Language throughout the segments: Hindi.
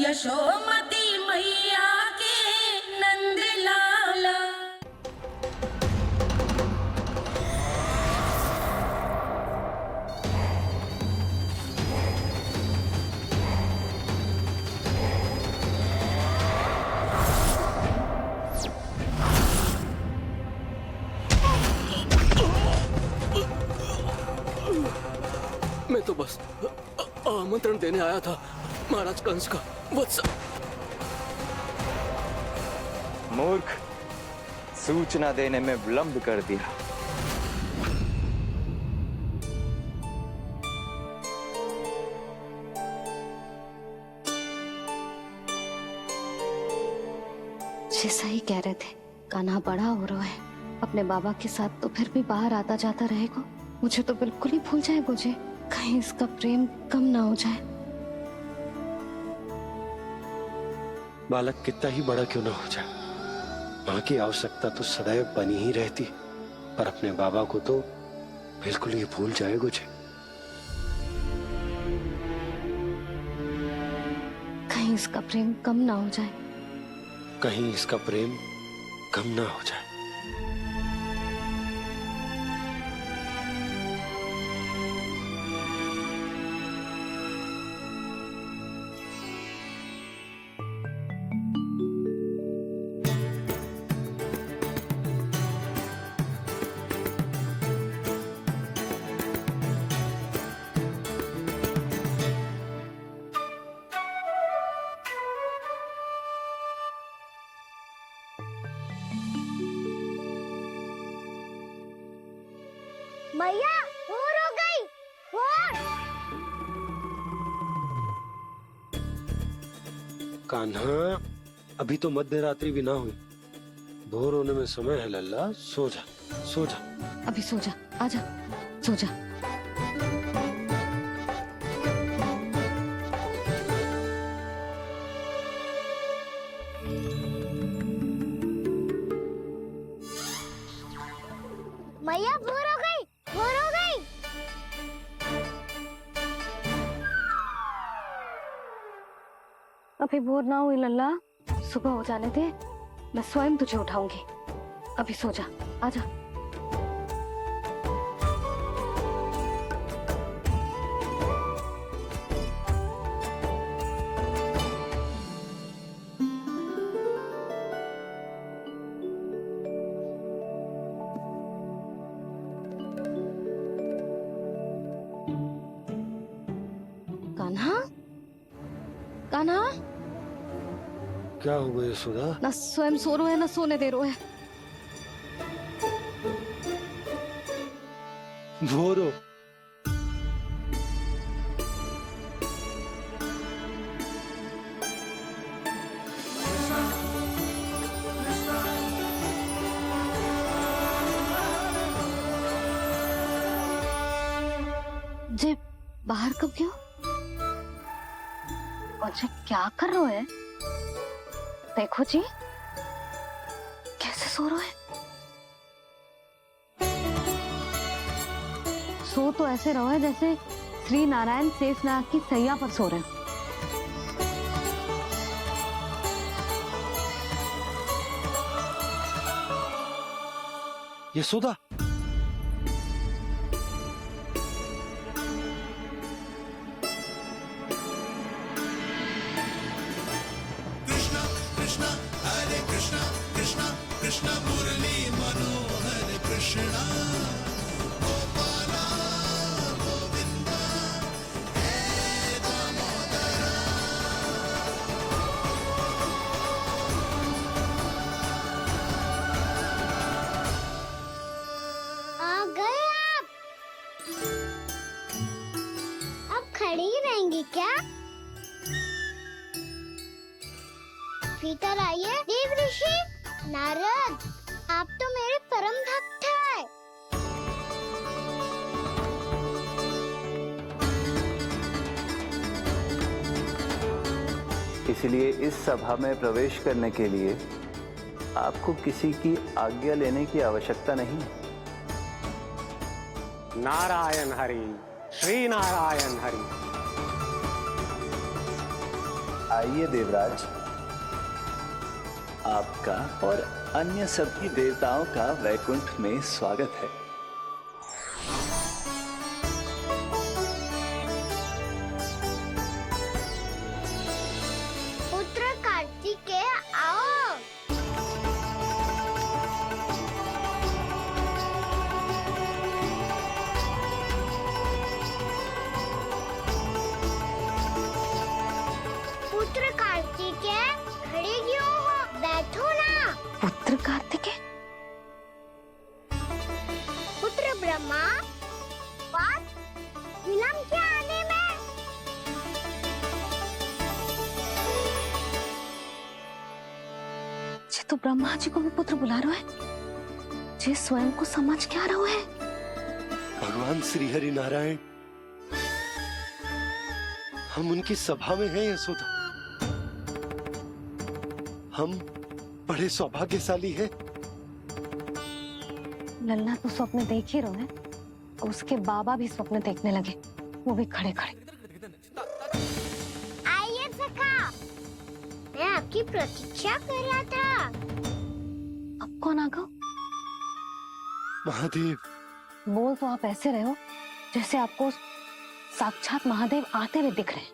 यशोमती मैया के नंद लाला। मैं तो बस आमंत्रण देने आया था महाराज कंस का वत्स। मूर्ख, सूचना देने में विलंब कर दिया। जैसा ही कह रहे थे, कान्हा बड़ा हो रहा है, अपने बाबा के साथ तो फिर भी बाहर आता जाता रहेगा। मुझे तो बिल्कुल ही भूल जाए, मुझे कहीं इसका प्रेम कम ना हो जाए। बालक कितना ही बड़ा क्यों ना हो जाए, माँ की आवश्यकता तो सदैव बनी ही रहती, पर अपने बाबा को तो बिल्कुल ही भूल जाए मुझे। कहीं इसका प्रेम कम ना हो जाए, कहीं इसका प्रेम कम ना हो जाए। मैया भोर हो गई, भोर। कान्हा, अभी तो मध्य रात्रि भी ना हुई, भोर होने में समय है लल्ला। सो जा, सो जा। अभी सो जा, आजा, सो जा। मैया भोर हो गई, भोर हो गई। अभी भोर ना हुई लल्ला, सुबह हो जाने दे, मैं स्वयं तुझे उठाऊंगी। अभी सो जा, आजा। कान्हा, कान्हा, क्या हो गया यशोदा? ना स्वयं सो रहे है ना सोने दे रहे है। भोर हो। जे बाहर कब क्यों? मुझे क्या कर रहे है? देखो जी, कैसे सो रहे हैं। सो तो ऐसे रहो है जैसे श्री नारायण शेषनाग की सैया पर सो रहे हैं। यशोदा, आ गए आप। अब खड़ी ही रहेंगी क्या? भीतर आइए। देव ऋषि नारद, आप तो मेरे परम भक्त हैं। इसलिए इस सभा में प्रवेश करने के लिए आपको किसी की आज्ञा लेने की आवश्यकता नहीं है। नारायण हरि, श्री नारायण हरि। आइए देवराज, आपका और अन्य सभी देवताओं का वैकुंठ में स्वागत है। पुत्र कार्तिकेय आओ। पुत्र कार्तिकेय खड़े क्यों हो, बैठो ना। पुत्र कार्तिकेय? पुत्र ब्रह्मा, बात विलंब क्या आने में? जे तो ब्रह्मा जी को भी पुत्र बुला रहा है, जे स्वयं को समझ क्या रहा है। भगवान श्री हरि नारायण, हम उनकी सभा में हैं यशोदा। हम बड़े सौभाग्यशाली हैं। लल्ला तो स्वप्न देख ही रहे हैं, और उसके बाबा भी स्वप्न देखने लगे, वो भी खड़े खड़े। आइए सखा, मैं आपकी प्रतीक्षा कर रहा था। अब कौन आ गया? महादेव। बोल तो आप ऐसे रहे हो जैसे आपको साक्षात महादेव आते हुए दिख रहे हैं।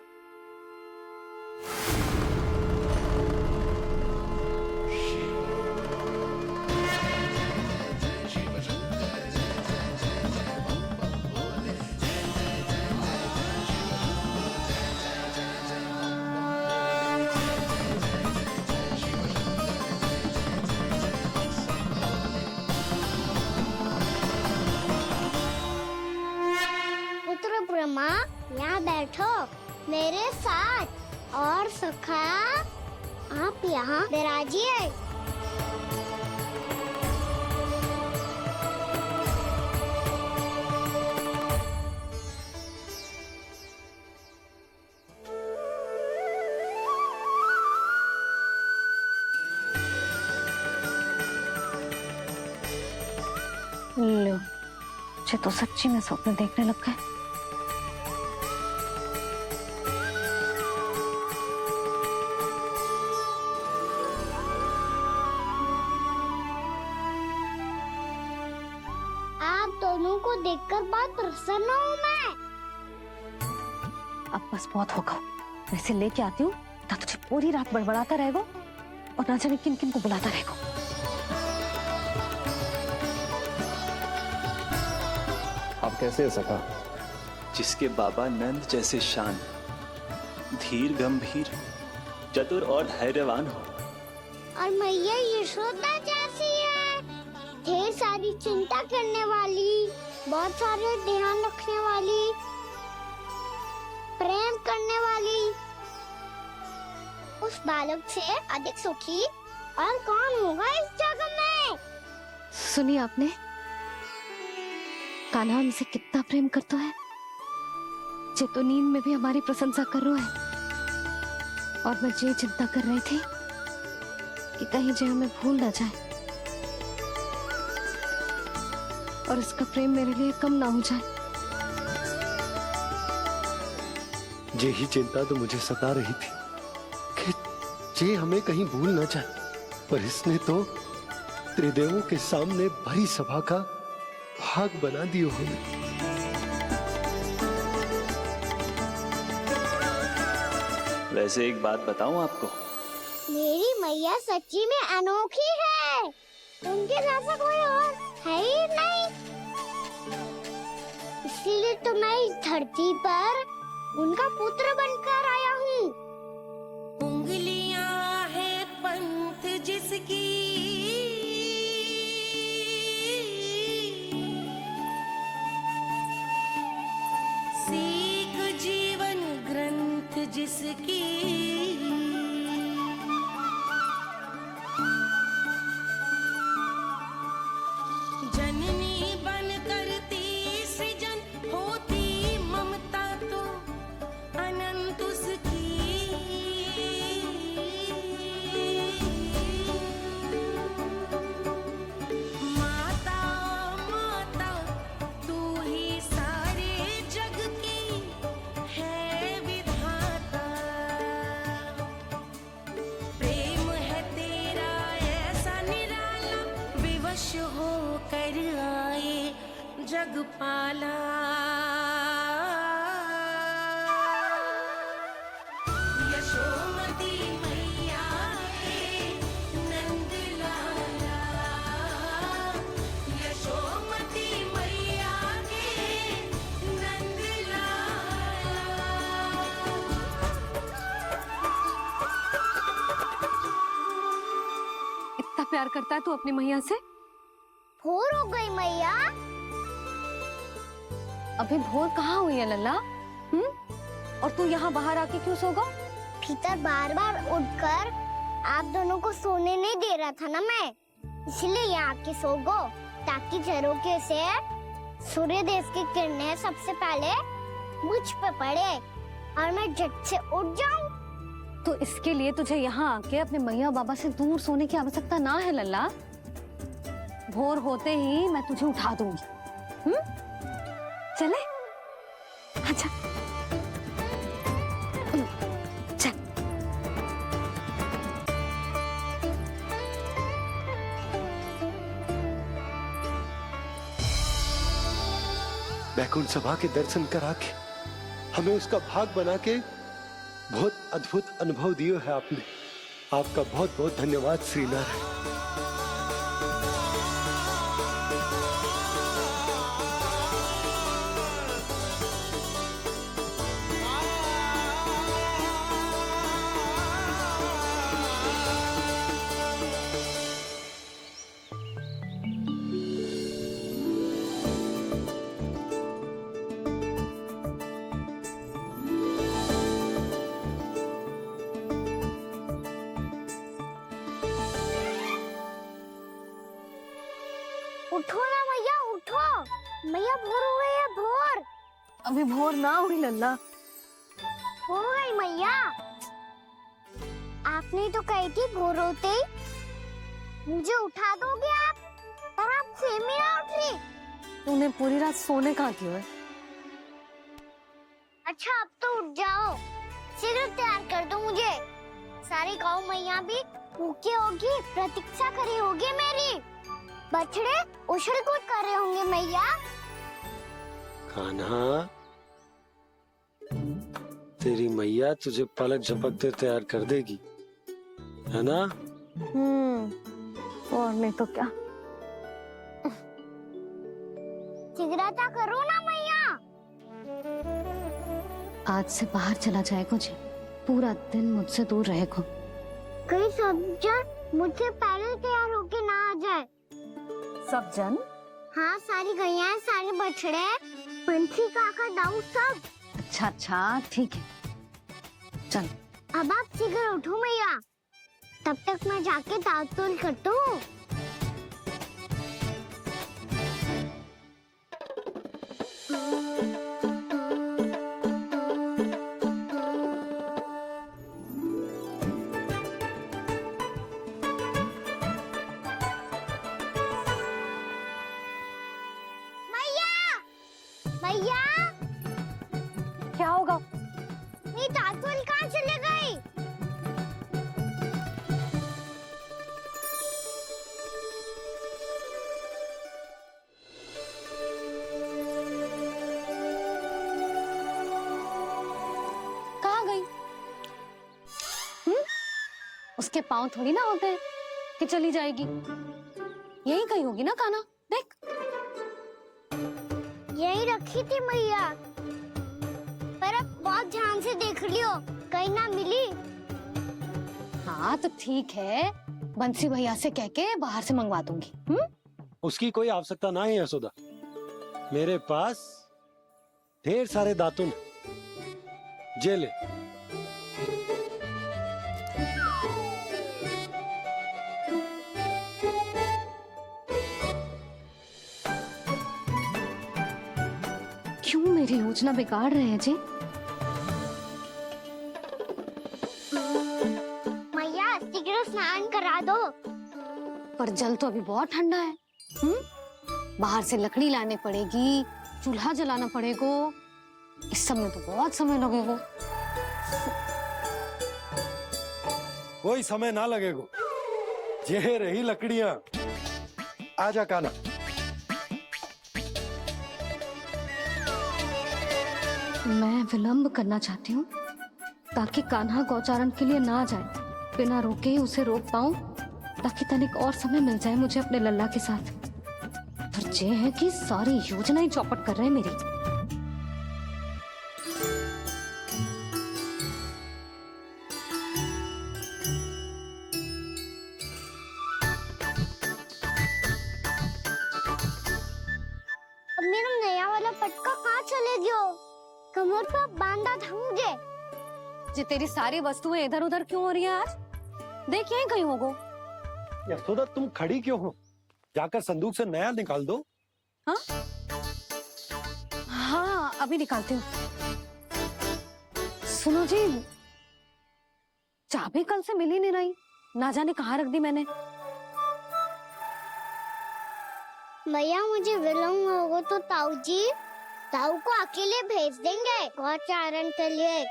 पुत्र ब्रह्मा, यहाँ बैठो मेरे साथ, और सखा आप यहाँ विराजिए। लो, मुझे तो सच्ची में स्वप्न देखने लग गए। आप दोनों को देखकर बहुत प्रसन्न हूँ मैं। अब बस बहुत होगा, वैसे लेके आती हूँ ना, तुझे पूरी रात बड़बड़ाता रहेगा और ना जाने किन किन को बुलाता रहेगा। आप कैसे है सखा? जिसके बाबा नंद जैसे शांत, धीर गंभीर, चतुर और धैर्यवान हो, और मैया यशोदा जैसी है, ढेर सारी चिंता करने वाली, बहुत सारे ध्यान रखने वाली, प्रेम करने वाली। उस बालक से अधिक सुखी और कौन होगा इस जगत में? सुनिए आपने, कान्हा हमसे कितना प्रेम करता है, जे तो नींद में भी हमारी प्रशंसा कर रहा है। और मैं ये चिंता कर रही थी कि कहीं जे हमें भूल ना जाए और इसका प्रेम मेरे लिए कम ना हो जाए। यही चिंता तो मुझे सता रही थी कि जे हमें कहीं भूल ना जाए, पर इसने तो त्रिदेवों के सामने भरी सभा का भाग बना दियो हमें। वैसे एक बात बताऊं आपको, मेरी मैया सच्ची में अनोखी है, उनके जैसा कोई और है ही नहीं। इसीलिए तो मैं इस धरती पर उनका पुत्र बनकर आया हूँ। उंगलियां है पंथ जिसकी, सीख जीवन ग्रंथ जिसकी, जननी बन करती सृजन होती ममता तो अनंत उसकी। माता माता तू ही सारे जग की है विधाता। जग पाला यशोमती मैया के नंद लाला यशोमती मैया के नंद लाला इतना प्यार करता है तू अपनी मैया से? भोर हो गई मैया। अभी भोर कहाँ हुई है लल्ला? और तू यहाँ बाहर आके क्यों सो गया? भीतर बार बार उठकर आप दोनों को सोने नहीं दे रहा था ना मैं, इसलिए यहाँ आके सो गो, ताकि झरोखे से सूर्य देव की किरणें सबसे पहले मुझ पे पड़े और मैं झट से उठ जाऊं। तो इसके लिए तुझे यहाँ आके अपने मैया बाबा से दूर सोने की आवश्यकता ना है लल्ला। भोर होते ही मैं तुझे उठा दूंगी। चले? अच्छा चल। बैकुंठ सभा के दर्शन करा के हमें उसका भाग बना के बहुत अद्भुत अनुभव दिए है आपने। आपका बहुत बहुत धन्यवाद श्रीनारायण। उठो ना मैया, उठो। मैया भोर हो गई है, भोर अभी भोर ना हुई लल्ला। हो गई मैया। आपने तो कही थी भोर होते ही मुझे उठा दोगे आप, पर आप सेम ही ना उठ रही। तूने पूरी रात सोने कहाँ क्यों है? अच्छा अब तो उठ जाओ, शीघ्र तैयार कर दो मुझे। सारी गाँव मैया भी भूखी होगी, प्रतीक्षा करी होगी मेरी। बछड़े उछल कूद कर रहे होंगे मैया। कान्हा, तेरी मैया तुझे पलक झपकते तैयार कर देगी, है ना? और नहीं तो क्या। शीघ्रता करो ना मैया। आज से बाहर चला जाएगा जी, पूरा दिन मुझसे दूर रहेगा। कहीं सब जन मुझसे पहले तैयार होके ना आ जाए। सब जन? हाँ, सारी गैया, सारे बछड़े, पंछी, काका, दाऊ सब। अच्छा अच्छा ठीक है, चल। अब आप शीघ्र उठो मैया, तब तक मैं जाके ताल-तोल करता हूँ। मैया, क्या होगा? मेरी ताल-तोल कहाँ चले गई? कहाँ गई? उसके पाँव थोड़ी ना होते हैं कि चली जाएगी। यही कहीं होगी ना कान्हा, देख। यही रखी थी मैया, पर अब बहुत ध्यान से देख लियो, कहीं ना मिली। हाँ तो ठीक है, बंसी भैया से कह के बाहर से मंगवा दूंगी। उसकी कोई आवश्यकता ना है यशोदा, मेरे पास ढेर सारे दातुन, जे ले। क्यों मेरी योजना बिगाड़ रहे हैं जी? मैया शीघ्र स्नान करा दो। पर जल तो अभी बहुत ठंडा है। बाहर से लकड़ी लाने पड़ेगी, चूल्हा जलाना पड़ेगा। इस सब में तो बहुत समय लगेगा। कोई समय ना लगेगा, ये रही लकड़ियां। आजा कान्हा। मैं विलंब करना चाहती हूँ ताकि कान्हा गौचारण के लिए ना जाए। बिना रोके ही उसे रोक पाऊं ताकि तनिक और समय मिल जाए मुझे अपने लल्ला के साथ। पर ये है कि सारी योजना ही चौपट कर रहे हैं मेरी। अब मेरा नया वाला पटका कहाँ चले गयो? कमर पर बांधा था मुझे। जी तेरी सारी वस्तुएं इधर उधर क्यों हो रही है आज? देख यहीं कहीं होगो। यशोदा तुम खड़ी क्यों हो? जाकर संदूक से नया निकाल दो। हाँ हाँ अभी निकालती हूँ। सुनो जी, चाबी कल से मिल ही नहीं रही, ना जाने कहाँ रख दी मैंने। भैया मुझे विलम्ब होगा तो ताऊ को अकेले भेज देंगे गौचारण के लिए।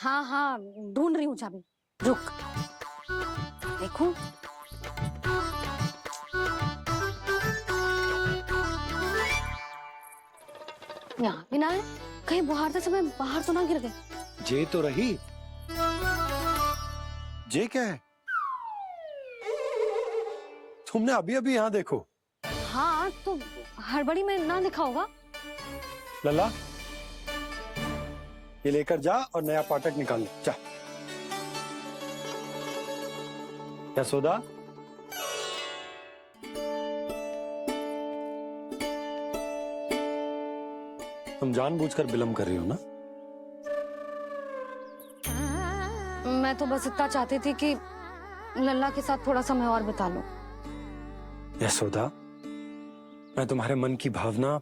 हाँ हाँ ढूंढ रही हूँ चाबी, रुक। देखूं यहाँ भी ना है, कहीं बुहारते समय बाहर तो ना गिर गए। जे तो रही। जे क्या है? तुमने अभी अभी यहाँ देखो। हाँ तो हड़बड़ी में ना दिखा होगा। लला ये लेकर जा और नया पाठक निकाल ले जा। यशोदा तुम जानबूझकर विलम्ब कर रही हो ना? मैं तो बस इतना चाहती थी कि लल्ला के साथ थोड़ा समय और बिता लूं। यशोदा मैं तुम्हारे मन की भावना,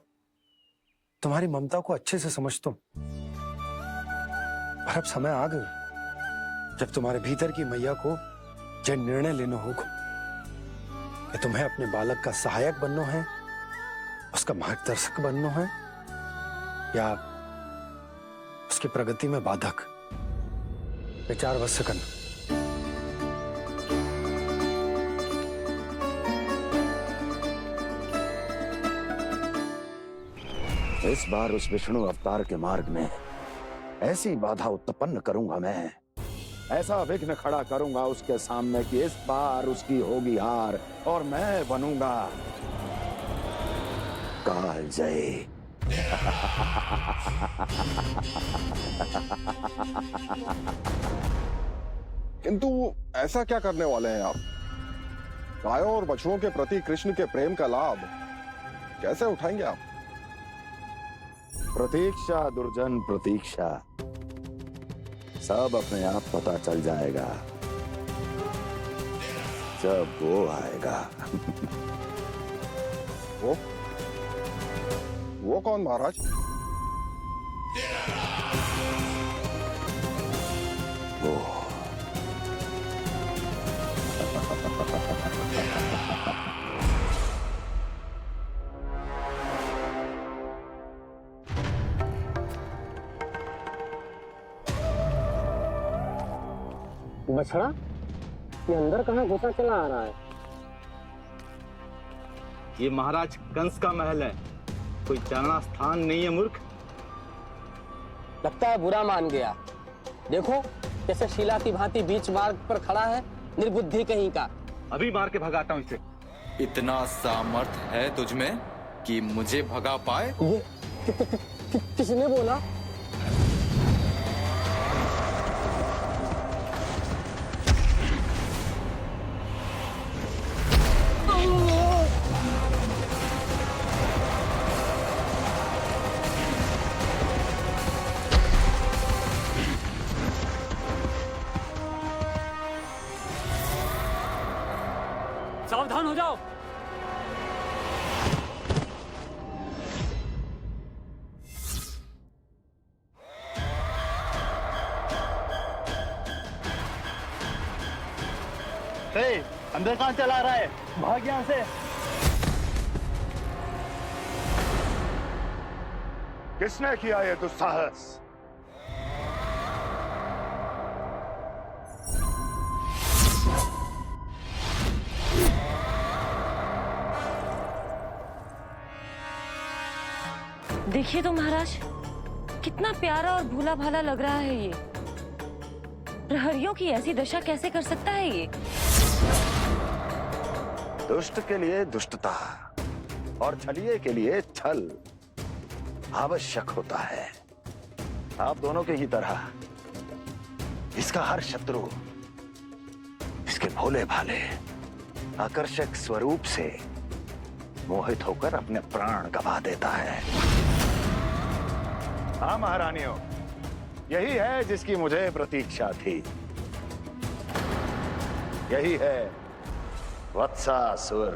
तुम्हारी ममता को अच्छे से समझता हूं। पर अब समय आ गया जब तुम्हारे भीतर की मैया को यह निर्णय लेना होगा कि तुम्हें अपने बालक का सहायक बनना है, उसका मार्गदर्शक बनना है, या उसकी प्रगति में बाधक। विचार अवश्य करना। इस बार उस विष्णु अवतार के मार्ग में ऐसी बाधा उत्पन्न करूंगा मैं, ऐसा विघ्न खड़ा करूंगा उसके सामने कि इस बार उसकी होगी हार और मैं बनूंगा कालजयी। किंतु ऐसा क्या करने वाले हैं आप? गायों और बछड़ों के प्रति कृष्ण के प्रेम का लाभ कैसे उठाएंगे आप? प्रतीक्षा दुर्जन प्रतीक्षा, सब अपने आप पता चल जाएगा जब वो आएगा। वो कौन महाराज? वो बछड़ा, ये अंदर कहाँ घुसा चला आ रहा है? ये महाराज कंस का महल है, कोई जाना स्थान नहीं है मूर्ख। लगता है बुरा मान गया। देखो कैसे शिला की भांति बीच मार्ग पर खड़ा है, निर्बुद्धि कहीं का। अभी मार के भगाता हूँ इसे। इतना सामर्थ है तुझमें कि मुझे भगा पाए? ये किसने बोला? सावधान हो जाओ। अंदर कहाँ चला रहा है? भाग यहाँ से। किसने किया ये दुस्साहस? देखिए तो महाराज, कितना प्यारा और भोला भाला लग रहा है ये। प्रहरियों की ऐसी दशा कैसे कर सकता है ये? दुष्ट के लिए दुष्टता और छलिए के लिए छल आवश्यक होता है। आप दोनों के ही तरह इसका हर शत्रु इसके भोले भाले आकर्षक स्वरूप से मोहित होकर अपने प्राण गंवा देता है। हाँ महारानियों, यही है जिसकी मुझे प्रतीक्षा थी। यही है वत्सासुर।